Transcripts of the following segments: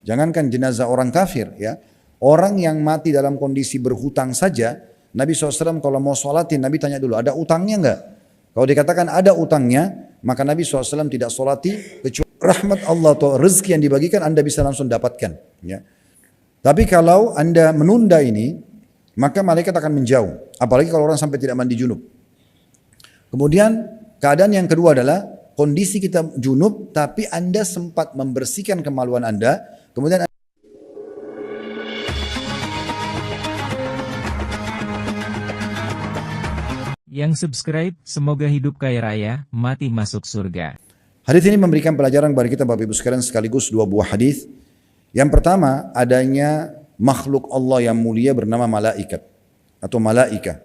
Jangankan jenazah orang kafir ya. Orang yang mati dalam kondisi berhutang saja, Nabi SAW kalau mau sholatin, Nabi tanya dulu, ada utangnya enggak? Kalau dikatakan ada utangnya, maka Nabi SAW tidak sholati, kecuali rahmat Allah atau rezeki yang dibagikan Anda bisa langsung dapatkan. Ya. Tapi kalau Anda menunda ini, maka malaikat akan menjauh. Apalagi kalau orang sampai tidak mandi junub. Kemudian keadaan yang kedua adalah kondisi kita junub, tapi Anda sempat membersihkan kemaluan Anda, kemudian yang subscribe, semoga hidup kaya raya, mati masuk surga. Hadis ini memberikan pelajaran kepada kita Bapak Ibu sekalian sekaligus dua buah hadis. Yang pertama, adanya makhluk Allah yang mulia bernama malaikat atau malaika.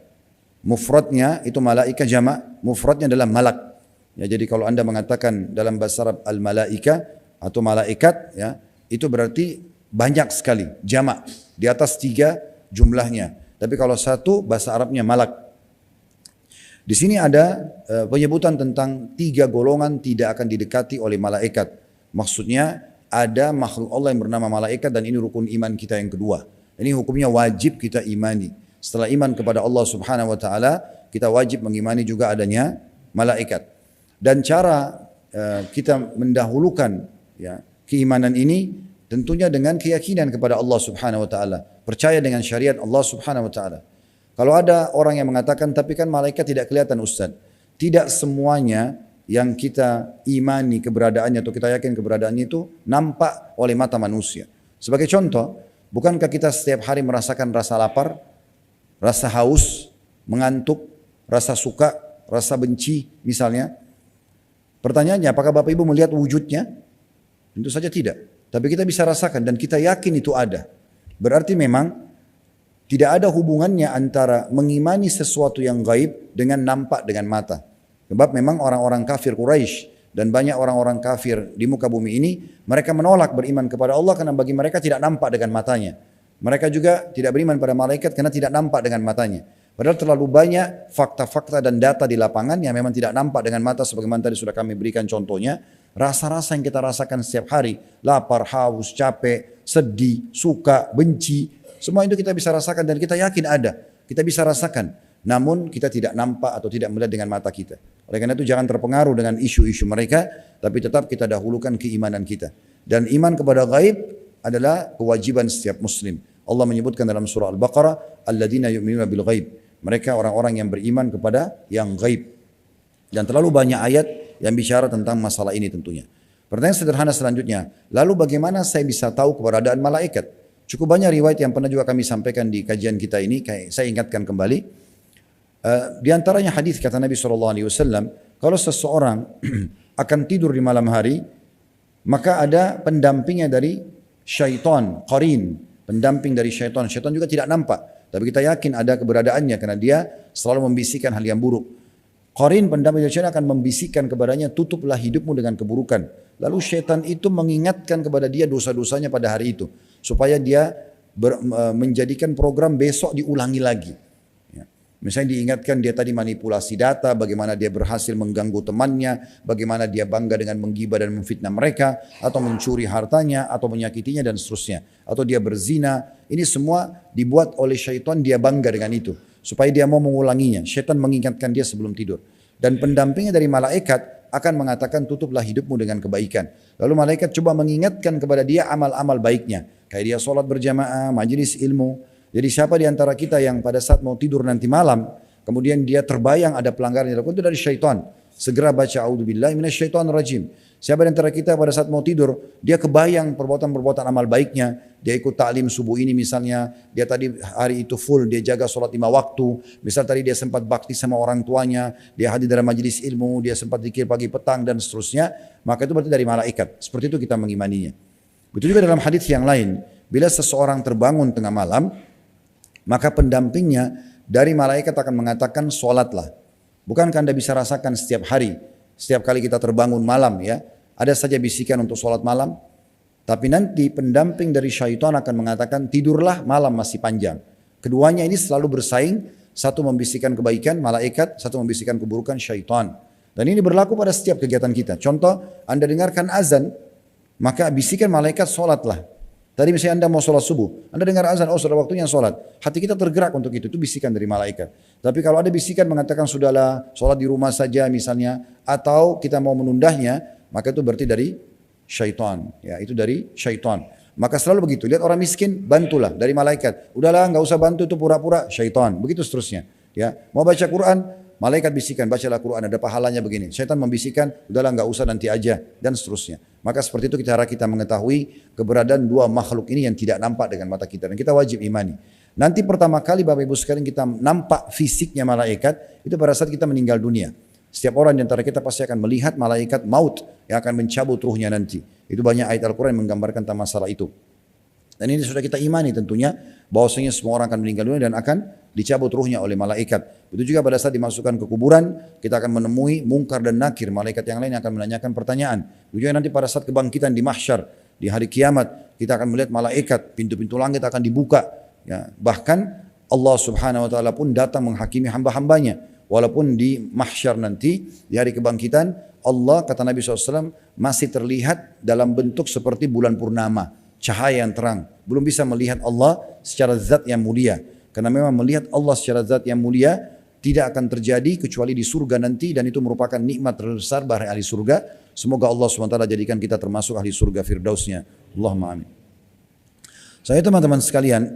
Mufradnya itu malaika jamak, mufradnya adalah malak. Ya, jadi kalau Anda mengatakan dalam bahasa Arab al-malaika atau malaikat, ya, itu berarti banyak sekali, jamak, di atas 3 jumlahnya. Tapi kalau satu bahasa Arabnya malak. Di sini ada penyebutan tentang 3 golongan tidak akan didekati oleh malaikat. Maksudnya ada makhluk Allah yang bernama malaikat dan ini rukun iman kita yang kedua. Ini hukumnya wajib kita imani. Setelah iman kepada Allah Subhanahu wa taala, kita wajib mengimani juga adanya malaikat. Dan cara kita mendahulukan ya, keimanan ini tentunya dengan keyakinan kepada Allah Subhanahu wa taala, percaya dengan syariat Allah Subhanahu wa taala. Kalau ada orang yang mengatakan, tapi kan malaikat tidak kelihatan Ustaz. Tidak semuanya yang kita imani keberadaannya atau kita yakin keberadaannya itu nampak oleh mata manusia. Sebagai contoh, bukankah kita setiap hari merasakan rasa lapar, rasa haus, mengantuk, rasa suka, rasa benci misalnya? Pertanyaannya, apakah Bapak Ibu melihat wujudnya? Tentu saja tidak. Tapi kita bisa rasakan dan kita yakin itu ada. Berarti memang tidak ada hubungannya antara mengimani sesuatu yang gaib dengan nampak dengan mata. Sebab memang orang-orang kafir Quraisy dan banyak orang-orang kafir di muka bumi ini, mereka menolak beriman kepada Allah karena bagi mereka tidak nampak dengan matanya. Mereka juga tidak beriman pada malaikat karena tidak nampak dengan matanya. Padahal terlalu banyak fakta-fakta dan data di lapangan yang memang tidak nampak dengan mata sebagaimana tadi sudah kami berikan contohnya. Rasa-rasa yang kita rasakan setiap hari, lapar, haus, capek, sedih, suka, benci, semua itu kita bisa rasakan dan kita yakin ada. Kita bisa rasakan. Namun kita tidak nampak atau tidak melihat dengan mata kita. Oleh karena itu jangan terpengaruh dengan isu-isu mereka. Tapi tetap kita dahulukan keimanan kita. Dan iman kepada gaib adalah kewajiban setiap muslim. Allah menyebutkan dalam surah Al-Baqarah, Alladzina yu'minuna bil ghaib. Mereka orang-orang yang beriman kepada yang gaib. Dan terlalu banyak ayat yang bicara tentang masalah ini tentunya. Pertanyaan sederhana selanjutnya. Lalu bagaimana saya bisa tahu keberadaan malaikat? Cukup banyak riwayat yang pernah juga kami sampaikan di kajian kita ini, saya ingatkan kembali. Di antaranya hadis kata Nabi SAW, kalau seseorang akan tidur di malam hari, maka ada pendampingnya dari syaitan, qarin, pendamping dari syaitan. Syaitan juga tidak nampak, tapi kita yakin ada keberadaannya karena dia selalu membisikkan hal yang buruk. Qarin, pendamping dari syaitan akan membisikkan kepadanya, tutuplah hidupmu dengan keburukan. Lalu syaitan itu mengingatkan kepada dia dosa-dosanya pada hari itu. Supaya dia menjadikan program besok diulangi lagi. Ya. Misalnya diingatkan dia tadi manipulasi data, bagaimana dia berhasil mengganggu temannya, bagaimana dia bangga dengan menggibah dan memfitnah mereka, atau mencuri hartanya, atau menyakitinya dan seterusnya. Atau dia berzina, ini semua dibuat oleh syaitan, dia bangga dengan itu. Supaya dia mau mengulanginya, syaitan mengingatkan dia sebelum tidur. Dan pendampingnya dari malaikat akan mengatakan tutuplah hidupmu dengan kebaikan. Lalu malaikat coba mengingatkan kepada dia amal-amal baiknya. Kayak dia sholat berjamaah, majelis ilmu. Jadi siapa di antara kita yang pada saat mau tidur nanti malam, kemudian dia terbayang ada pelanggaran yang dilakukan, itu dari syaitan. Segera baca a'udzubillahi minasyaitonirrajim. Siapa di antara kita pada saat mau tidur, dia kebayang perbuatan-perbuatan amal baiknya, dia ikut ta'lim subuh ini misalnya, dia tadi hari itu full, dia jaga sholat 5 waktu, misal tadi dia sempat bakti sama orang tuanya, dia hadir dalam majelis ilmu, dia sempat zikir pagi petang dan seterusnya, maka itu berarti dari malaikat. Seperti itu kita mengimaninya. Betul juga dalam hadis yang lain, bila seseorang terbangun tengah malam, maka pendampingnya dari malaikat akan mengatakan sholatlah. Bukankah Anda bisa rasakan setiap hari, setiap kali kita terbangun malam ya, ada saja bisikan untuk sholat malam. Tapi nanti pendamping dari syaitan akan mengatakan tidurlah, malam masih panjang. Keduanya ini selalu bersaing, satu membisikkan kebaikan malaikat, satu membisikkan keburukan syaitan. Dan ini berlaku pada setiap kegiatan kita. Contoh, Anda dengarkan azan, maka bisikan malaikat sholatlah. Tadi misalnya Anda mau sholat subuh, Anda dengar azan, oh sudah waktunya sholat. Hati kita tergerak untuk itu bisikan dari malaikat. Tapi kalau ada bisikan mengatakan sudahlah sholat di rumah saja misalnya, atau kita mau menundahnya, maka itu berarti dari syaitan. Ya, itu dari syaitan. Maka selalu begitu, lihat orang miskin, bantulah dari malaikat. Udahlah nggak usah bantu itu pura-pura, syaitan. Begitu seterusnya. Ya, mau baca Quran, malaikat bisikan, bacalah Quran, ada pahalanya begini. Syaitan membisikkan, udahlah nggak usah nanti aja, dan seterusnya. Maka seperti itu cara kita mengetahui keberadaan dua makhluk ini yang tidak nampak dengan mata kita. Dan kita wajib imani. Nanti pertama kali Bapak Ibu sekalian kita nampak fisiknya malaikat, itu pada saat kita meninggal dunia. Setiap orang di antara kita pasti akan melihat malaikat maut yang akan mencabut ruhnya nanti. Itu banyak ayat Al-Quran yang menggambarkan tentang masalah itu. Dan ini sudah kita imani tentunya, bahwasanya semua orang akan meninggal dunia dan akan dicabut ruhnya oleh malaikat. Itu juga pada saat dimasukkan ke kuburan, kita akan menemui mungkar dan nakir, malaikat yang lain yang akan menanyakan pertanyaan. Itu juga nanti pada saat kebangkitan di mahsyar, di hari kiamat, kita akan melihat malaikat, pintu-pintu langit akan dibuka. Ya, bahkan Allah Subhanahu Wa Taala pun datang menghakimi hamba-hambanya. Walaupun di mahsyar nanti, di hari kebangkitan, Allah kata Nabi SAW masih terlihat dalam bentuk seperti bulan purnama, cahaya yang terang. Belum bisa melihat Allah secara zat yang mulia. Karena memang melihat Allah secara zat yang mulia tidak akan terjadi kecuali di surga nanti, dan itu merupakan nikmat terbesar bagi ahli surga. Semoga Allah SWT jadikan kita termasuk ahli surga firdausnya. Allahumma amin. Saya teman-teman sekalian,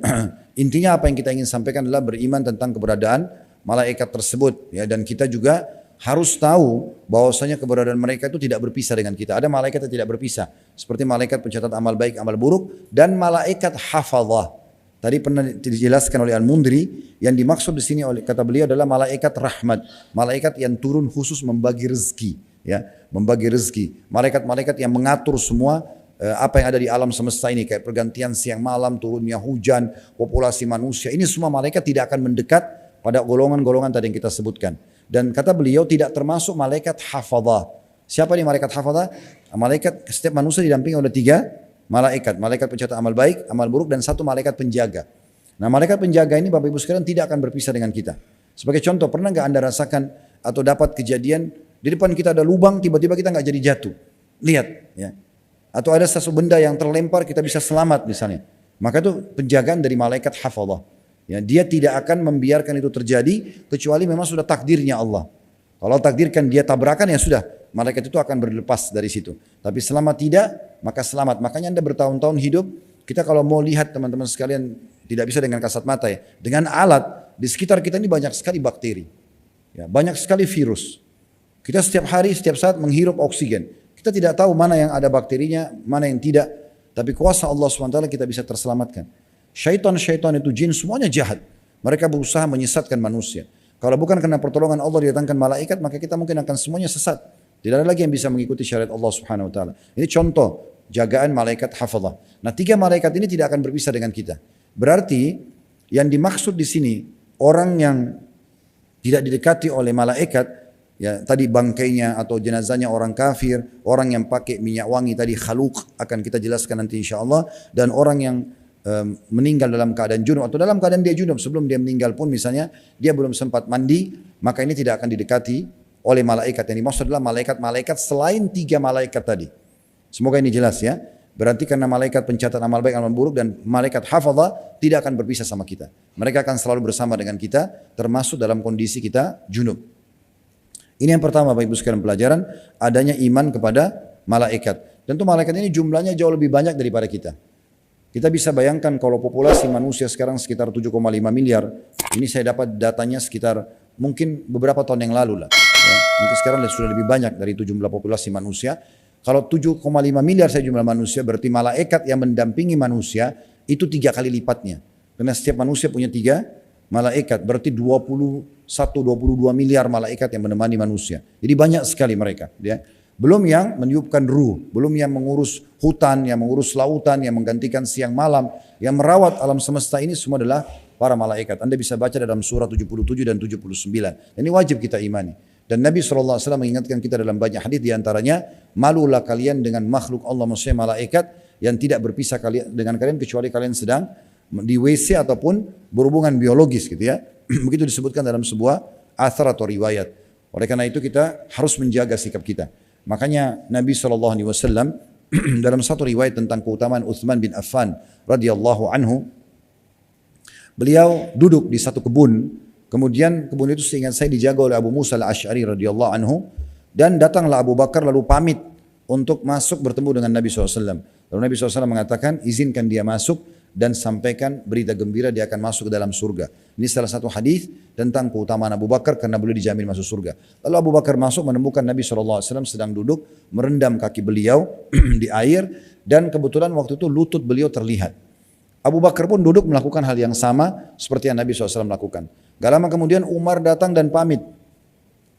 intinya apa yang kita ingin sampaikan adalah beriman tentang keberadaan malaikat tersebut, ya, dan kita juga harus tahu bahwasanya keberadaan mereka itu tidak berpisah dengan kita. Ada malaikat yang tidak berpisah, seperti malaikat pencatat amal baik, amal buruk, dan malaikat hafazah. Tadi pernah dijelaskan oleh Al-Mundhiri, yang dimaksud di sini oleh kata beliau adalah malaikat rahmat, malaikat yang turun khusus membagi rezeki, ya, membagi rezeki. Malaikat-malaikat yang mengatur semua apa yang ada di alam semesta ini, kayak pergantian siang malam, turunnya hujan, populasi manusia. Ini semua malaikat tidak akan mendekat pada golongan-golongan tadi yang kita sebutkan. Dan kata beliau tidak termasuk malaikat hafazah. Siapa nih malaikat hafazah? Malaikat, setiap manusia didampingi oleh 3 malaikat. Malaikat pencatat amal baik, amal buruk, dan 1 malaikat penjaga. Nah, malaikat penjaga ini Bapak Ibu sekalian tidak akan berpisah dengan kita. Sebagai contoh, pernah nggak Anda rasakan atau dapat kejadian di depan kita ada lubang, tiba-tiba kita nggak jadi jatuh? Lihat, ya. Atau ada sesuatu benda yang terlempar, kita bisa selamat misalnya. Maka itu penjagaan dari malaikat hafazah. Ya, dia tidak akan membiarkan itu terjadi kecuali memang sudah takdirnya Allah. Kalau takdirkan dia tabrakan, ya sudah, malaikat itu akan berlepas dari situ. Tapi selama tidak, maka selamat. Makanya Anda bertahun-tahun hidup, kita kalau mau lihat teman-teman sekalian, tidak bisa dengan kasat mata ya. Dengan alat, di sekitar kita ini banyak sekali bakteri. Ya, banyak sekali virus. Kita setiap hari, setiap saat menghirup oksigen. Kita tidak tahu mana yang ada bakterinya, mana yang tidak. Tapi kuasa Allah SWT kita bisa terselamatkan. Syaitan-syaitan itu jin semuanya jahat. Mereka berusaha menyesatkan manusia. Kalau bukan karena pertolongan Allah didatangkan malaikat, maka kita mungkin akan semuanya sesat. Tidak ada lagi yang bisa mengikuti syariat Allah Subhanahu Wa Taala. Ini contoh jagaan malaikat hafazah. Nah, 3 malaikat ini tidak akan berpisah dengan kita. Berarti yang dimaksud di sini orang yang tidak didekati oleh malaikat, ya tadi bangkainya atau jenazahnya orang kafir, orang yang pakai minyak wangi tadi khaluk, akan kita jelaskan nanti insyaallah, dan orang yang meninggal dalam keadaan junub atau dalam keadaan dia junub sebelum dia meninggal pun misalnya dia belum sempat mandi, maka ini tidak akan didekati oleh malaikat. Yang dimaksud adalah malaikat-malaikat selain 3 malaikat tadi. Semoga ini jelas ya. Berarti karena malaikat pencatat amal baik amal buruk dan malaikat hafazah tidak akan berpisah sama kita. Mereka akan selalu bersama dengan kita, termasuk dalam kondisi kita junub. Ini yang pertama Bapak Ibu sekalian pelajaran, adanya iman kepada malaikat. Tentu malaikat ini jumlahnya jauh lebih banyak daripada kita. Kita bisa bayangkan kalau populasi manusia sekarang sekitar 7,5 miliar. Ini saya dapat datanya sekitar mungkin beberapa tahun yang lalu lah. Ya. Mungkin sekarang sudah lebih banyak dari itu jumlah populasi manusia. Kalau 7,5 miliar saya jumlah manusia, berarti malaikat yang mendampingi manusia itu 3 kali lipatnya. Karena setiap manusia punya 3 malaikat. Berarti 21-22 miliar malaikat yang menemani manusia. Jadi banyak sekali mereka. Ya. Belum yang meniupkan ruh, belum yang mengurus hutan, yang mengurus lautan, yang menggantikan siang malam, yang merawat alam semesta ini semua adalah para malaikat. Anda bisa baca dalam surah 77 dan 79. Ini wajib kita imani. Dan Nabi SAW mengingatkan kita dalam banyak hadis, diantaranya, malulah kalian dengan makhluk Allah, maksudnya malaikat, yang tidak berpisah dengan kalian kecuali kalian sedang di WC ataupun berhubungan biologis gitu ya. Begitu disebutkan dalam sebuah athar atau riwayat. Oleh karena itu kita harus menjaga sikap kita. Makanya Nabi SAW dalam satu riwayat tentang keutamaan Utsman bin Affan radhiyallahu anhu, beliau duduk di satu kebun, kemudian kebun itu seingat saya dijaga oleh Abu Musa al-Asy'ari radhiyallahu anhu, dan datanglah Abu Bakar lalu pamit untuk masuk bertemu dengan Nabi SAW. Lalu Nabi SAW mengatakan, izinkan dia masuk dan sampaikan berita gembira dia akan masuk ke dalam surga. Ini salah satu hadis tentang keutamaan Abu Bakar karena beliau dijamin masuk surga. Lalu Abu Bakar masuk menemukan Nabi SAW sedang duduk merendam kaki beliau di air, dan kebetulan waktu itu lutut beliau terlihat. Abu Bakar pun duduk melakukan hal yang sama seperti yang Nabi SAW lakukan. Gak lama kemudian Umar datang dan pamit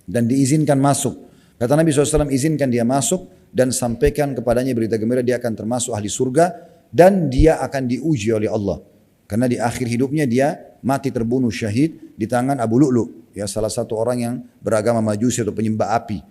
dan diizinkan masuk. Kata Nabi SAW, izinkan dia masuk dan sampaikan kepadanya berita gembira dia akan termasuk ahli surga dan dia akan diuji oleh Allah. Karena di akhir hidupnya dia mati terbunuh syahid di tangan Abu Lu'lu', ya, salah satu orang yang beragama Majusi atau penyembah api.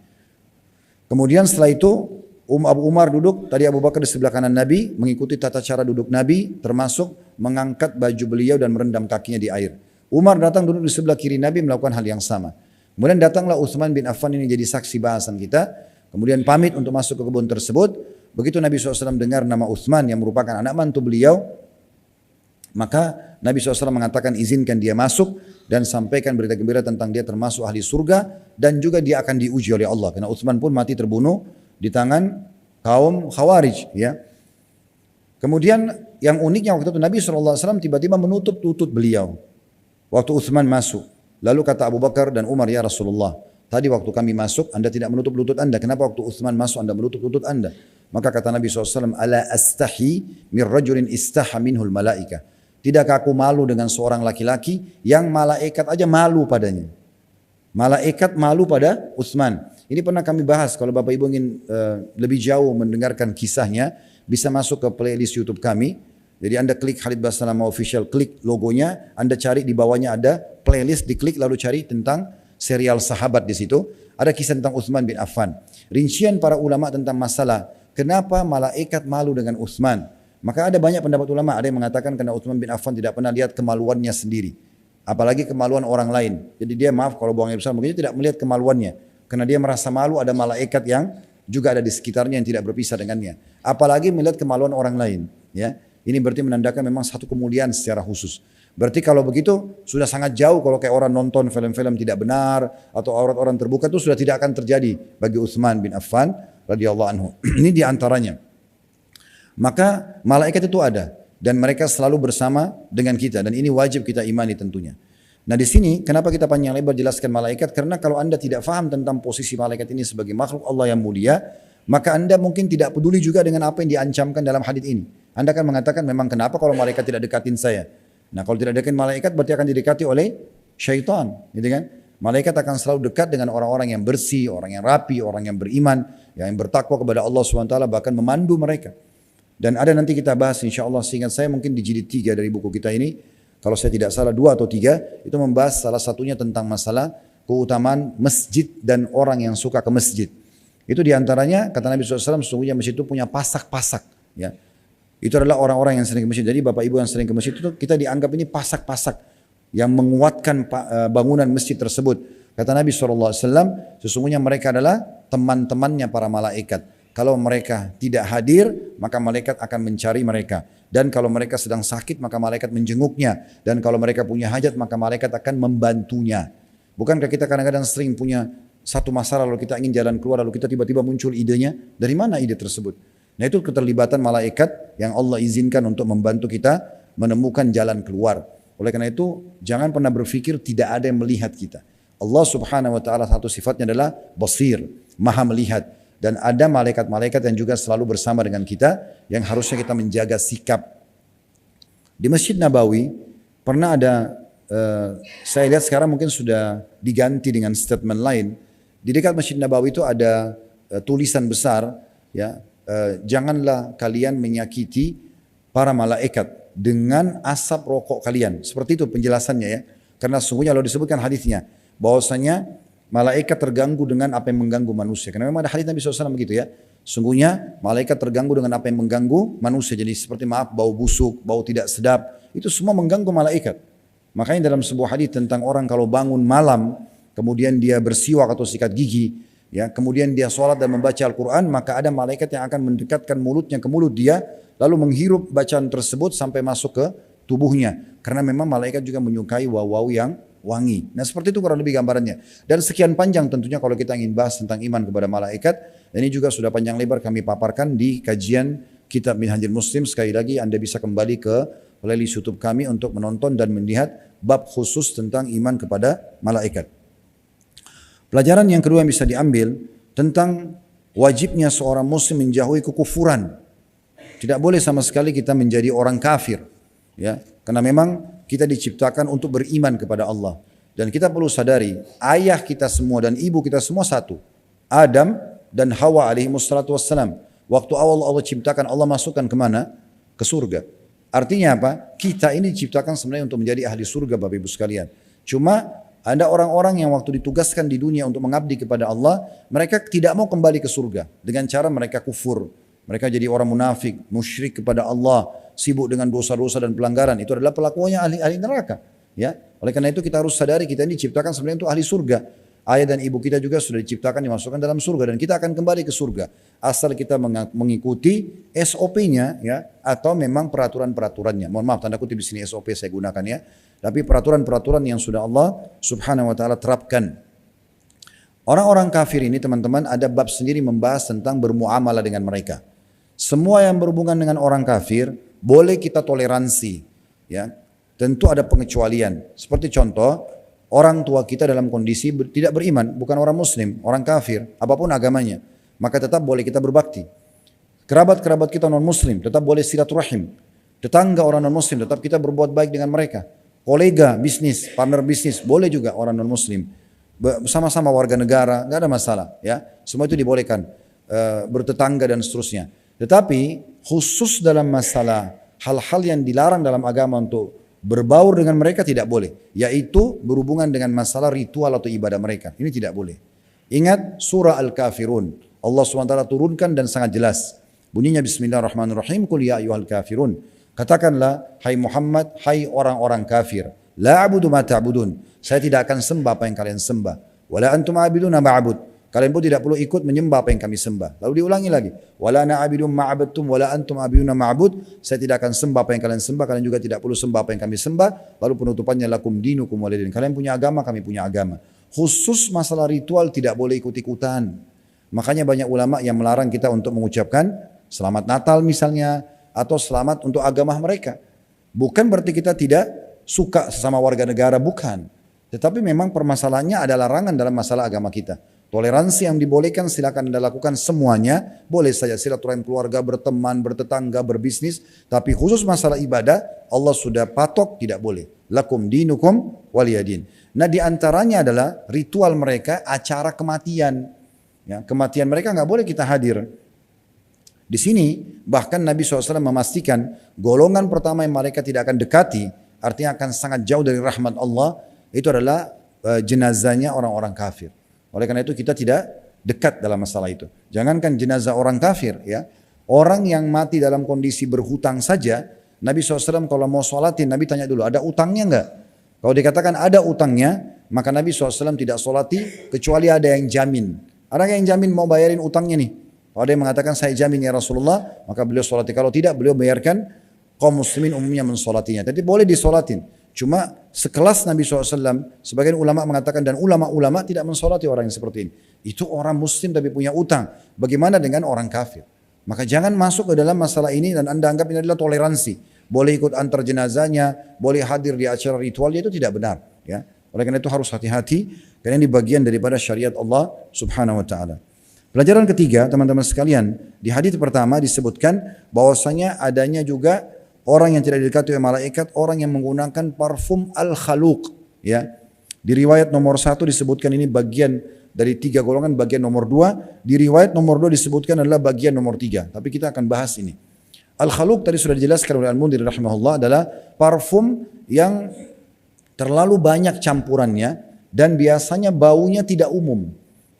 Kemudian setelah itu Abu Umar duduk, tadi Abu Bakar di sebelah kanan Nabi, mengikuti tata cara duduk Nabi, termasuk mengangkat baju beliau dan merendam kakinya di air. Umar datang duduk di sebelah kiri Nabi melakukan hal yang sama. Kemudian datanglah Utsman bin Affan, ini jadi saksi bahasan kita. Kemudian pamit untuk masuk ke kebun tersebut. Begitu Nabi SAW dengar nama Utsman yang merupakan anak mantu beliau, maka Nabi SAW mengatakan izinkan dia masuk dan sampaikan berita gembira tentang dia termasuk ahli surga dan juga dia akan diuji oleh Allah. Karena Utsman pun mati terbunuh di tangan kaum Khawarij. Ya. Kemudian yang uniknya waktu itu Nabi SAW tiba-tiba menutup lutut beliau waktu Utsman masuk. Lalu kata Abu Bakar dan Umar, ya Rasulullah, tadi waktu kami masuk Anda tidak menutup lutut Anda, kenapa waktu Utsman masuk Anda menutup lutut Anda? Maka kata Nabi SAW, ala astahi min rajulin istaha minhul malaika. Tidakkah aku malu dengan seorang laki-laki yang malaikat aja malu padanya? Malaikat malu pada Utsman. Ini pernah kami bahas, kalau Bapak Ibu ingin lebih jauh mendengarkan kisahnya, bisa masuk ke playlist YouTube kami. Jadi Anda klik Khalid Basalamah Official, klik logonya, Anda cari di bawahnya ada playlist, diklik lalu cari tentang serial sahabat di situ. Ada kisah tentang Utsman bin Affan. Rincian para ulama tentang masalah kenapa malaikat malu dengan Utsman. Maka ada banyak pendapat ulama, ada yang mengatakan karena Utsman bin Affan tidak pernah lihat kemaluannya sendiri. Apalagi kemaluan orang lain. Jadi dia maaf kalau buang air besar, mungkin tidak melihat kemaluannya. Karena dia merasa malu ada malaikat yang juga ada di sekitarnya yang tidak berpisah dengannya. Apalagi melihat kemaluan orang lain. Ya. Ini berarti menandakan memang satu kemuliaan secara khusus. Berarti kalau begitu sudah sangat jauh kalau kayak orang nonton film-film tidak benar atau aurat orang terbuka itu sudah tidak akan terjadi bagi Utsman bin Affan radhiyallahu anhu. Ini diantaranya. Maka malaikat itu ada dan mereka selalu bersama dengan kita dan ini wajib kita imani tentunya. Nah di sini kenapa kita panjang lebar jelaskan malaikat? Karena kalau Anda tidak faham tentang posisi malaikat ini sebagai makhluk Allah yang mulia, maka Anda mungkin tidak peduli juga dengan apa yang diancamkan dalam hadis ini. Anda akan mengatakan memang kenapa kalau malaikat tidak dekatin saya? Nah kalau tidak dekatin malaikat berarti akan didekati oleh syaitan, gitu kan? Malaikat akan selalu dekat dengan orang-orang yang bersih, orang yang rapi, orang yang beriman, yang bertakwa kepada Allah SWT, bahkan memandu mereka. Dan ada nanti kita bahas insya Allah, seingat saya mungkin di jilid 3 dari buku kita ini, kalau saya tidak salah 2 atau 3, itu membahas salah satunya tentang masalah keutamaan masjid dan orang yang suka ke masjid. Itu diantaranya kata Nabi SAW, sesungguhnya masjid itu punya pasak-pasak. Ya. Itu adalah orang-orang yang sering ke masjid. Jadi Bapak Ibu yang sering ke masjid itu kita dianggap ini pasak-pasak yang menguatkan bangunan masjid tersebut. Kata Nabi SAW, sesungguhnya mereka adalah teman-temannya para malaikat. Kalau mereka tidak hadir, maka malaikat akan mencari mereka. Dan kalau mereka sedang sakit, maka malaikat menjenguknya. Dan kalau mereka punya hajat, maka malaikat akan membantunya. Bukankah kita kadang-kadang sering punya satu masalah, lalu kita ingin jalan keluar, lalu kita tiba-tiba muncul idenya. Dari mana ide tersebut? Nah itu keterlibatan malaikat yang Allah izinkan untuk membantu kita menemukan jalan keluar. Oleh karena itu, jangan pernah berpikir tidak ada yang melihat kita. Allah Subhanahu wa taala satu sifatnya adalah basir, maha melihat. Dan ada malaikat-malaikat yang juga selalu bersama dengan kita yang harusnya kita menjaga sikap. Di Masjid Nabawi pernah ada, saya lihat sekarang mungkin sudah diganti dengan statement lain. Di dekat Masjid Nabawi itu ada tulisan besar, ya, janganlah kalian menyakiti para malaikat dengan asap rokok kalian. Seperti itu penjelasannya ya. Karena sungguhnya kalau disebutkan hadisnya bahwasanya malaikat terganggu dengan apa yang mengganggu manusia. Karena memang ada hadis Nabi SAW begitu ya. Sungguhnya malaikat terganggu dengan apa yang mengganggu manusia. Jadi seperti maaf bau busuk, bau tidak sedap. Itu semua mengganggu malaikat. Makanya dalam sebuah hadis tentang orang kalau bangun malam, kemudian dia bersiwak atau sikat gigi, ya, kemudian dia sholat dan membaca Al-Quran, maka ada malaikat yang akan mendekatkan mulutnya ke mulut dia, lalu menghirup bacaan tersebut sampai masuk ke tubuhnya. Karena memang malaikat juga menyukai waw yang wangi. Nah seperti itu kurang lebih gambarannya. Dan sekian panjang tentunya kalau kita ingin bahas tentang iman kepada malaikat. Ini juga sudah panjang lebar kami paparkan di kajian Kitab Minhajul Muslim. Sekali lagi Anda bisa kembali ke playlist YouTube kami untuk menonton dan melihat bab khusus tentang iman kepada malaikat. Pelajaran yang kedua yang bisa diambil tentang wajibnya seorang muslim menjauhi kekufuran. Tidak boleh sama sekali kita menjadi orang kafir. Ya, karena memang kita diciptakan untuk beriman kepada Allah. Dan kita perlu sadari, ayah kita semua dan ibu kita semua satu. Adam dan Hawa alaihi wassalatu wassalam. Waktu awal Allah ciptakan, Allah masukkan kemana? Ke surga. Artinya apa? Kita ini diciptakan sebenarnya untuk menjadi ahli surga Bapak Ibu sekalian. Cuma ada orang-orang yang waktu ditugaskan di dunia untuk mengabdi kepada Allah, mereka tidak mau kembali ke surga. Dengan cara mereka kufur. Mereka jadi orang munafik, musyrik kepada Allah, sibuk dengan dosa-dosa dan pelanggaran. Itu adalah pelakuannya ahli neraka. Ya, oleh karena itu kita harus sadari kita ini diciptakan sebenarnya untuk ahli surga. Ayah dan ibu kita juga sudah diciptakan dimasukkan dalam surga dan kita akan kembali ke surga asal kita mengikuti SOP-nya ya atau memang peraturan-peraturannya. Mohon maaf tanda kutip di sini SOP saya gunakan ya. Tapi peraturan-peraturan yang sudah Allah Subhanahu wa taala terapkan. Orang-orang kafir ini teman-teman ada bab sendiri membahas tentang bermuamalah dengan mereka. Semua yang berhubungan dengan orang kafir boleh kita toleransi ya. Tentu ada pengecualian. Seperti contoh, orang tua kita dalam kondisi tidak beriman, bukan orang muslim, orang kafir, apapun agamanya, maka tetap boleh kita berbakti. Kerabat-kerabat kita non muslim, tetap boleh silaturahim. Tetangga orang non muslim, tetap kita berbuat baik dengan mereka. Kolega bisnis, partner bisnis, boleh juga orang non muslim. Bersama-sama warga negara, nggak ada masalah. Ya, semua itu dibolehkan. Bertetangga dan seterusnya. Tetapi khusus dalam masalah hal-hal yang dilarang dalam agama untuk berbaur dengan mereka tidak boleh, yaitu berhubungan dengan masalah ritual atau ibadah mereka. Ini tidak boleh. Ingat surah Al-Kafirun. Allah SWT turunkan dan sangat jelas. Bunyinya Bismillahirrahmanirrahim. Qul ya ayyuhal kafirun. Katakanlah, hai Muhammad, hai orang-orang kafir. La a'budu ma ta'budun. Saya tidak akan sembah apa yang kalian sembah. Wala antum a'biduna ma'abud. Kalian pun tidak perlu ikut menyembah apa yang kami sembah. Lalu diulangi lagi. Wala na'abidum ma'abadtum wala antum a'biduna ma'abud. Saya tidak akan sembah apa yang kalian sembah. Kalian juga tidak perlu sembah apa yang kami sembah. Lalu penutupannya lakum dinukum walidin. Kalian punya agama, kami punya agama. Khusus masalah ritual tidak boleh ikut-ikutan. Makanya banyak ulama yang melarang kita untuk mengucapkan selamat Natal misalnya. Atau selamat untuk agama mereka. Bukan berarti kita tidak suka sesama warga negara. Bukan. Tetapi memang permasalahannya ada larangan dalam masalah agama kita. Toleransi yang dibolehkan silakan Anda lakukan semuanya. Boleh saja silaturahim keluarga, berteman, bertetangga, berbisnis. Tapi khusus masalah ibadah, Allah sudah patok tidak boleh. Lakum dinukum waliyadin. Nah diantaranya adalah ritual mereka acara kematian. Ya, kematian mereka nggak boleh kita hadir. Di sini bahkan Nabi SAW memastikan golongan pertama yang mereka tidak akan dekati, artinya akan sangat jauh dari rahmat Allah, itu adalah jenazahnya orang-orang kafir. Oleh karena itu kita tidak dekat dalam masalah itu. Jangankan jenazah orang kafir ya. Orang yang mati dalam kondisi berhutang saja, Nabi SAW kalau mau sholatin, Nabi tanya dulu, ada utangnya enggak? Kalau dikatakan ada utangnya, maka Nabi SAW tidak sholati kecuali ada yang jamin. Ada yang jamin mau bayarin utangnya nih. Kalau ada yang mengatakan saya jamin ya Rasulullah, maka beliau sholati. Kalau tidak, beliau bayarkan, kaum muslimin umumnya mensolatinya. Jadi boleh disolatin. Cuma sekelas Nabi SAW, sebagian ulama mengatakan dan ulama-ulama tidak mensolati orang yang seperti ini. Itu orang muslim tapi punya utang. Bagaimana dengan orang kafir? Maka jangan masuk ke dalam masalah ini dan Anda anggap ini adalah toleransi. Boleh ikut antar jenazahnya, boleh hadir di acara ritualnya, itu tidak benar. Ya. Oleh karena itu harus hati-hati, karena ini bagian daripada syariat Allah Subhanahu Wa Taala. Pelajaran ketiga, teman-teman sekalian, di hadis pertama disebutkan bahwasanya adanya juga orang yang tidak didekati oleh malaikat, orang yang menggunakan parfum al-khaluq. Ya. Di riwayat nomor 1 disebutkan ini bagian dari 3 golongan, bagian nomor 2. Di riwayat nomor 2 disebutkan adalah bagian nomor 3. Tapi kita akan bahas ini. Al-khaluq tadi sudah dijelaskan oleh Al-Mundhir rahimahullah adalah parfum yang terlalu banyak campurannya dan biasanya baunya tidak umum.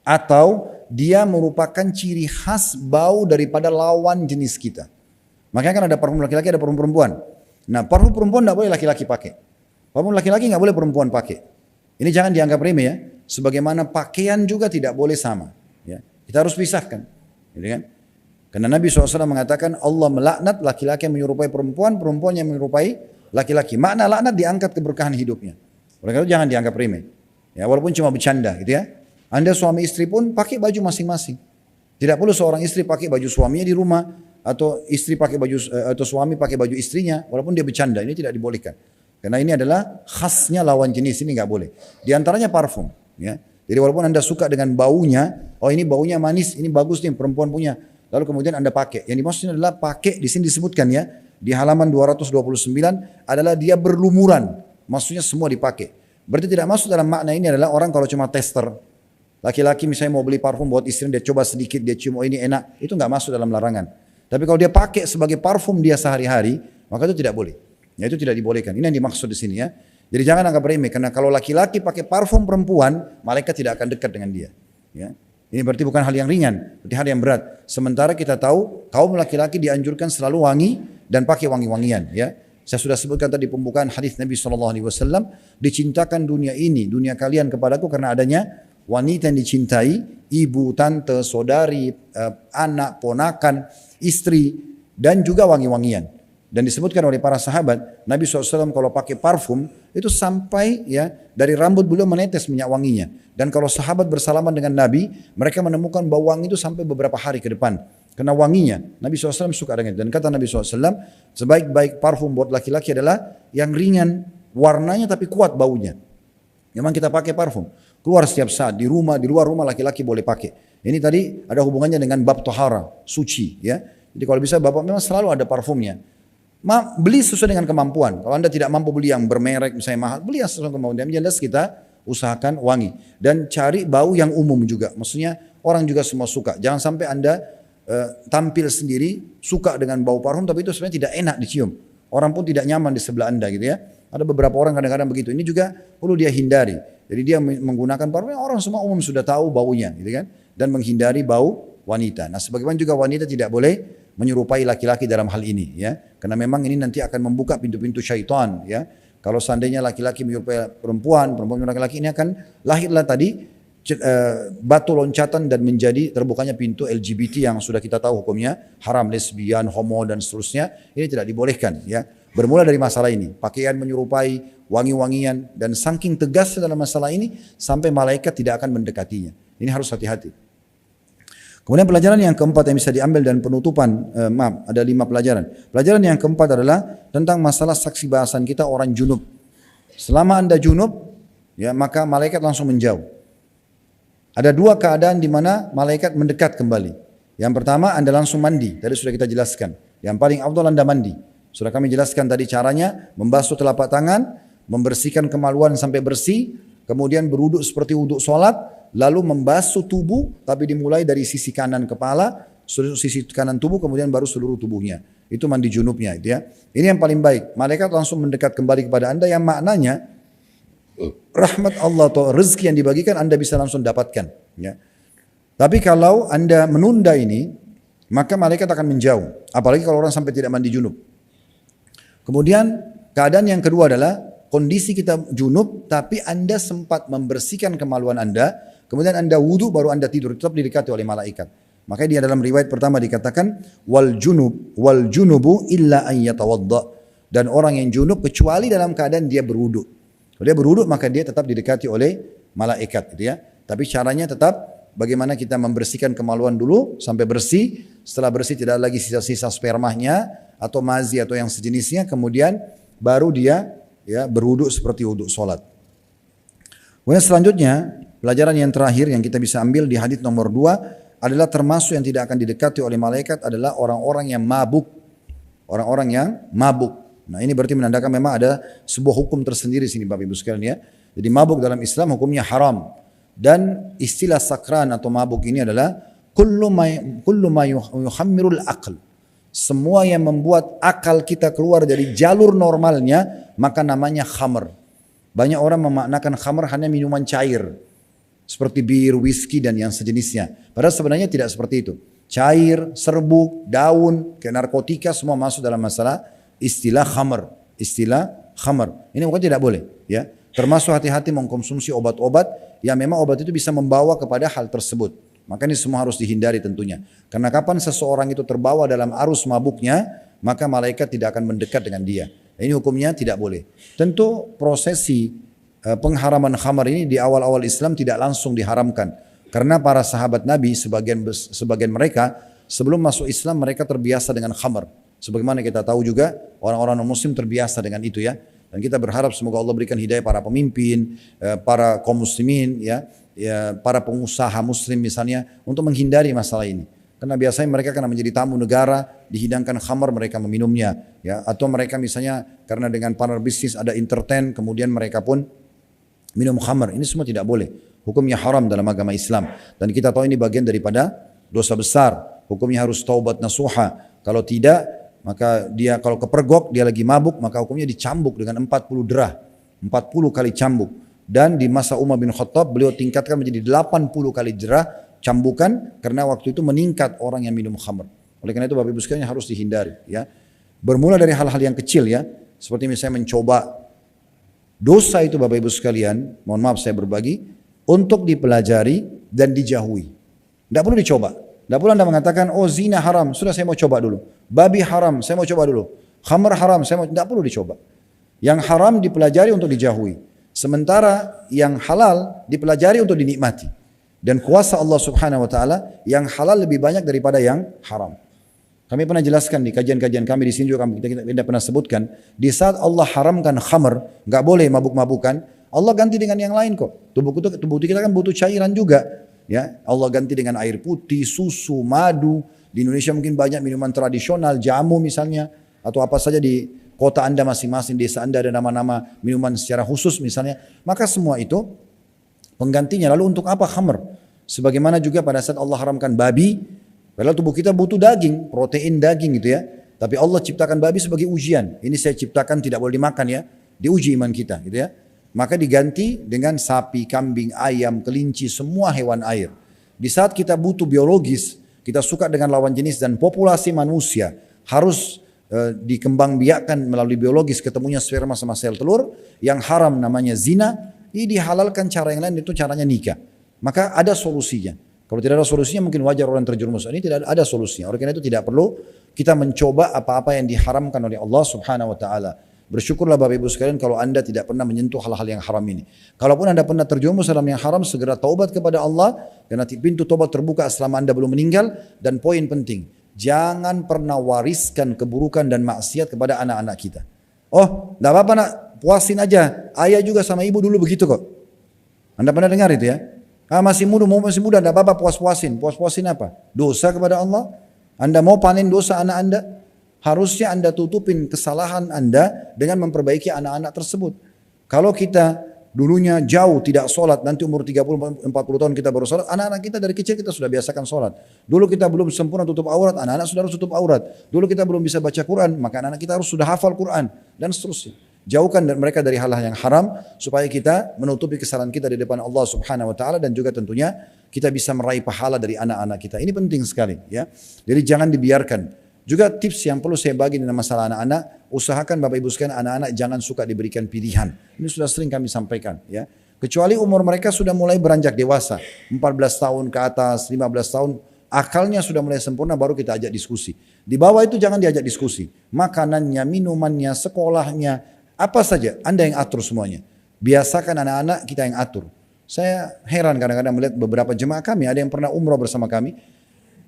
Atau dia merupakan ciri khas bau daripada lawan jenis kita. Makanya kan ada parfum laki-laki, ada parfum perempuan. Nah parfum perempuan tidak boleh laki-laki pakai. Parfum laki-laki nggak boleh perempuan pakai. Ini jangan dianggap remeh ya. Sebagaimana pakaian juga tidak boleh sama. Kita harus pisahkan. Gitu kan? Karena Nabi SAW mengatakan Allah melaknat laki-laki yang menyerupai perempuan, perempuan yang menyerupai laki-laki. Makna laknat diangkat keberkahan hidupnya. Oleh karena itu jangan dianggap remeh. Ya, walaupun cuma bercanda gitu ya. Anda suami istri pun pakai baju masing-masing. Tidak perlu seorang istri pakai baju suaminya di rumah atau istri pakai baju atau suami pakai baju istrinya walaupun dia bercanda, ini tidak dibolehkan. Karena ini adalah khasnya lawan jenis, ini nggak boleh. Di antaranya parfum, ya. Jadi walaupun Anda suka dengan baunya, oh ini baunya manis, ini bagus nih perempuan punya. Lalu kemudian Anda pakai. Yang dimaksudnya adalah pakai, di sini disebutkan ya, di halaman 229 adalah dia berlumuran. Maksudnya semua dipakai. Berarti tidak masuk dalam makna ini adalah orang kalau cuma tester. Laki-laki misalnya mau beli parfum buat istri, dia coba sedikit, dia cium, oh ini enak. Itu nggak masuk dalam larangan. Tapi kalau dia pakai sebagai parfum dia sehari-hari, maka itu tidak boleh. Ya itu tidak dibolehkan. Ini yang dimaksud di sini ya. Jadi jangan anggap remeh, karena kalau laki-laki pakai parfum perempuan, malaikat tidak akan dekat dengan dia. Ya. Ini berarti bukan hal yang ringan, berarti hal yang berat. Sementara kita tahu kaum laki-laki dianjurkan selalu wangi dan pakai wangi-wangian. Ya. Saya sudah sebutkan tadi pembukaan hadis Nabi SAW, dicintakan dunia ini, dunia kalian kepadaku karena adanya wanita yang dicintai, ibu, tante, saudari, anak, ponakan, istri, dan juga wangi-wangian. Dan disebutkan oleh para sahabat, Nabi SAW kalau pakai parfum, itu sampai ya dari rambut beliau menetes minyak wanginya. Dan kalau sahabat bersalaman dengan Nabi, mereka menemukan bau wangi itu sampai beberapa hari ke depan. Karena wanginya, Nabi SAW suka dengan itu. Dan kata Nabi SAW, sebaik-baik parfum buat laki-laki adalah yang ringan, warnanya tapi kuat baunya. Memang kita pakai parfum, keluar setiap saat, di rumah, di luar rumah laki-laki boleh pakai. Ini tadi ada hubungannya dengan bab tohara, suci ya. Jadi kalau bisa Bapak memang selalu ada parfumnya. Beli sesuai dengan kemampuan. Kalau Anda tidak mampu beli yang bermerek misalnya mahal, beli yang sesuai dengan kemampuan. Yang jelas kita usahakan wangi. Dan cari bau yang umum juga. Maksudnya orang juga semua suka. Jangan sampai Anda tampil sendiri, suka dengan bau parfum, tapi itu sebenarnya tidak enak dicium. Orang pun tidak nyaman di sebelah Anda gitu ya. Ada beberapa orang kadang-kadang begitu. Ini juga perlu dia hindari. Jadi dia menggunakan parfum, orang semua umum sudah tahu baunya gitu kan. Dan menghindari bau wanita. Nah sebagaimana juga wanita tidak boleh menyerupai laki-laki dalam hal ini ya, karena memang ini nanti akan membuka pintu-pintu syaitan ya. Kalau seandainya laki-laki menyerupai perempuan, perempuan menyerupai laki, ini akan lahirlah tadi batu loncatan dan menjadi terbukanya pintu LGBT yang sudah kita tahu hukumnya haram, lesbian, homo dan seterusnya. Ini tidak dibolehkan ya. Bermula dari masalah ini, pakaian menyerupai, wangi-wangian, dan saking tegas dalam masalah ini sampai malaikat tidak akan mendekatinya. Ini harus hati-hati. Kemudian pelajaran yang keempat yang bisa diambil dan penutupan, ada 5 pelajaran. Pelajaran yang keempat adalah tentang masalah saksi bahasan kita orang junub. Selama Anda junub, ya maka malaikat langsung menjauh. Ada 2 keadaan di mana malaikat mendekat kembali. Yang pertama Anda langsung mandi, tadi sudah kita jelaskan. Yang paling afdal Anda mandi. Sudah kami jelaskan tadi caranya, membasuh telapak tangan, membersihkan kemaluan sampai bersih, kemudian berwuduk seperti wuduk sholat, lalu membasuh tubuh, tapi dimulai dari sisi kanan kepala, sisi kanan tubuh, kemudian baru seluruh tubuhnya. Itu mandi junubnya, itu ya. Ini yang paling baik. Malaikat langsung mendekat kembali kepada Anda, yang maknanya rahmat Allah atau rezeki yang dibagikan Anda bisa langsung dapatkan. Ya. Tapi kalau Anda menunda ini, maka malaikat akan menjauh. Apalagi kalau orang sampai tidak mandi junub. Kemudian keadaan yang kedua adalah kondisi kita junub, tapi Anda sempat membersihkan kemaluan Anda. Kemudian Anda wudhu baru Anda tidur, tetap didekati oleh malaikat. Makanya dia dalam riwayat pertama dikatakan wal junubu illa an yatawadda, dan orang yang junub kecuali dalam keadaan dia berwudhu. Kalau dia berwudhu maka dia tetap didekati oleh malaikat gitu ya. Tapi caranya tetap bagaimana kita membersihkan kemaluan dulu sampai bersih. Setelah bersih tidak ada lagi sisa-sisa spermanya atau mazi atau yang sejenisnya, kemudian baru dia ya berwudhu seperti wudhu sholat. Kemudian selanjutnya pelajaran yang terakhir yang kita bisa ambil di hadis nomor 2 adalah termasuk yang tidak akan didekati oleh malaikat adalah orang-orang yang mabuk. Orang-orang yang mabuk. Nah ini berarti menandakan memang ada sebuah hukum tersendiri sini Bapak Ibu sekalian ya. Jadi mabuk dalam Islam hukumnya haram. Dan istilah sakran atau mabuk ini adalah kullu ma yuhammirul aql. Semua yang membuat akal kita keluar dari jalur normalnya maka namanya khamr. Banyak orang memaknakan khamr hanya minuman cair. Seperti bir, whisky dan yang sejenisnya. Padahal sebenarnya tidak seperti itu. Cair, serbuk, daun, kayak narkotika semua masuk dalam masalah istilah khamr. Istilah khamr. Ini bukan tidak boleh. Ya. Termasuk hati-hati mengkonsumsi obat-obat yang memang obat itu bisa membawa kepada hal tersebut. Maka ini semua harus dihindari tentunya. Karena kapan seseorang itu terbawa dalam arus mabuknya, maka malaikat tidak akan mendekat dengan dia. Ini hukumnya tidak boleh. Tentu prosesi pengharaman khamar ini di awal-awal Islam tidak langsung diharamkan. Karena para sahabat Nabi, sebagian mereka sebelum masuk Islam mereka terbiasa dengan khamar. Sebagaimana kita tahu juga orang-orang non-muslim terbiasa dengan itu ya. Dan kita berharap semoga Allah berikan hidayah para pemimpin, para kaum muslimin, para pengusaha muslim misalnya untuk menghindari masalah ini. Karena biasanya mereka karena menjadi tamu negara, dihidangkan khamar mereka meminumnya, ya. Atau mereka misalnya karena dengan partner bisnis ada entertain, kemudian mereka pun minum khamar. Ini semua tidak boleh. Hukumnya haram dalam agama Islam. Dan kita tahu ini bagian daripada dosa besar. Hukumnya harus taubat nasuha. Kalau tidak, maka dia kalau kepergok, dia lagi mabuk, maka hukumnya dicambuk dengan 40 derah. 40 kali cambuk. Dan di masa Umar bin Khattab, beliau tingkatkan menjadi 80 kali derah cambukan, karena waktu itu meningkat orang yang minum khamr. Oleh karena itu Bapak Ibu sekalian harus dihindari. Ya. Bermula dari hal-hal yang kecil ya. Seperti misalnya mencoba. Dosa itu Bapak Ibu sekalian, mohon maaf saya berbagi, untuk dipelajari dan dijauhi. Tidak perlu dicoba. Tidak perlu Anda mengatakan, oh zina haram, sudah saya mau coba dulu. Babi haram, saya mau coba dulu. Khamr haram, saya mau, tidak perlu dicoba. Yang haram dipelajari untuk dijauhi. Sementara yang halal dipelajari untuk dinikmati. Dan kuasa Allah subhanahu wa ta'ala yang halal lebih banyak daripada yang haram. Kami pernah jelaskan di kajian-kajian kami di sini juga kita pernah sebutkan. Di saat Allah haramkan khamr, nggak boleh mabuk-mabukan, Allah ganti dengan yang lain kok. Tubuh kita kan butuh cairan juga. Ya, Allah ganti dengan air putih, susu, madu. Di Indonesia mungkin banyak minuman tradisional, jamu misalnya, atau apa saja di kota Anda masing-masing, desa Anda ada nama-nama minuman secara khusus misalnya. Maka semua itu penggantinya. Lalu untuk apa khamr? Sebagaimana juga pada saat Allah haramkan babi, padahal tubuh kita butuh daging, protein daging gitu ya. Tapi Allah ciptakan babi sebagai ujian. Ini saya ciptakan tidak boleh dimakan ya. Diuji iman kita gitu ya. Maka diganti dengan sapi, kambing, ayam, kelinci, semua hewan air. Di saat kita butuh biologis, kita suka dengan lawan jenis dan populasi manusia harus dikembangbiakkan melalui biologis, ketemunya sperma sama sel telur, yang haram namanya zina, ini dihalalkan cara yang lain, itu caranya nikah. Maka ada solusinya. Kalau tidak ada solusinya mungkin wajar orang terjerumus. Ini tidak ada solusinya. Oleh karena itu tidak perlu kita mencoba apa-apa yang diharamkan oleh Allah subhanahu wa ta'ala. Bersyukurlah Bapak Ibu sekalian kalau Anda tidak pernah menyentuh hal-hal yang haram ini. Kalaupun Anda pernah terjerumus dalam yang haram, segera taubat kepada Allah. Karena pintu taubat terbuka selama Anda belum meninggal. Dan poin penting, jangan pernah wariskan keburukan dan maksiat kepada anak-anak kita. Oh, tidak apa-apa nak, puasin aja. Ayah juga sama ibu dulu begitu kok. Anda pernah dengar itu ya? Masih muda, tidak apa-apa puas-puasin. Puas-puasin apa? Dosa kepada Allah. Anda mau panen dosa anak Anda? Harusnya Anda tutupin kesalahan Anda dengan memperbaiki anak-anak tersebut. Kalau kita dulunya jauh tidak sholat, nanti umur 30-40 tahun kita baru sholat, anak-anak kita dari kecil kita sudah biasakan sholat. Dulu kita belum sempurna tutup aurat, anak-anak sudah harus tutup aurat. Dulu kita belum bisa baca Quran, maka anak-anak kita harus sudah hafal Quran, dan seterusnya. Jauhkan mereka dari hal-hal yang haram, supaya kita menutupi kesalahan kita di depan Allah subhanahu wa ta'ala, dan juga tentunya kita bisa meraih pahala dari anak-anak kita. Ini penting sekali ya. Jadi jangan dibiarkan. Juga tips yang perlu saya bagi dalam masalah anak-anak, usahakan Bapak Ibu sekalian anak-anak jangan suka diberikan pilihan. Ini sudah sering kami sampaikan ya. Kecuali umur mereka sudah mulai beranjak dewasa, 14 tahun ke atas, 15 tahun, akalnya sudah mulai sempurna, baru kita ajak diskusi. Di bawah itu jangan diajak diskusi. Makanannya, minumannya, sekolahnya, apa saja Anda yang atur semuanya. Biasakan anak-anak kita yang atur. Saya heran kadang-kadang melihat beberapa jemaah kami, ada yang pernah umroh bersama kami.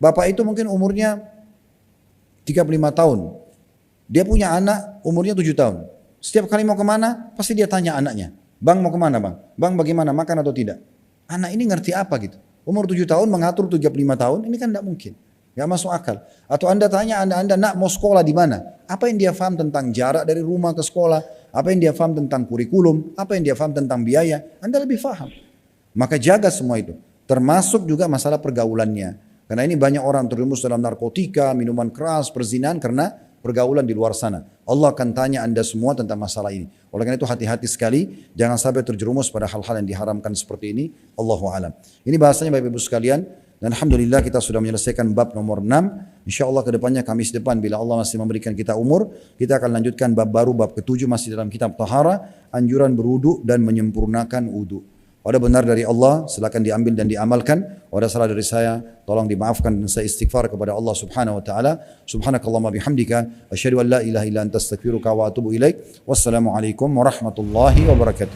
Bapak itu mungkin umurnya 35 tahun. Dia punya anak umurnya 7 tahun. Setiap kali mau kemana, pasti dia tanya anaknya. Bang mau kemana bang? Bang bagaimana, makan atau tidak? Anak ini ngerti apa gitu? Umur 7 tahun mengatur 35 tahun, ini kan tidak mungkin. Gak masuk akal. Atau Anda tanya anda nak mau sekolah di mana? Apa yang dia paham tentang jarak dari rumah ke sekolah? Apa yang dia paham tentang kurikulum? Apa yang dia paham tentang biaya? Anda lebih paham. Maka jaga semua itu. Termasuk juga masalah pergaulannya. Karena ini banyak orang terjerumus dalam narkotika, minuman keras, perzinahan karena pergaulan di luar sana. Allah akan tanya Anda semua tentang masalah ini. Oleh karena itu hati-hati sekali, jangan sampai terjerumus pada hal-hal yang diharamkan seperti ini. Allahu a'lam. Ini bahasanya Bapak Ibu sekalian. Dan alhamdulillah kita sudah menyelesaikan bab nomor 6. Insyaallah kedepannya Kamis depan bila Allah masih memberikan kita umur, kita akan lanjutkan bab baru, bab ke-7 masih dalam kitab Tahara, anjuran berwudu dan menyempurnakan wudu. Ada benar dari Allah, silakan diambil dan diamalkan. Ada salah dari saya, tolong dimaafkan dan saya istighfar kepada Allah Subhanahu wa taala. Subhanakallahumma bihamdika asyhadu an la ilaha illa anta astaghfiruka wa atubu ilaik. Wassalamualaikum warahmatullahi wabarakatuh.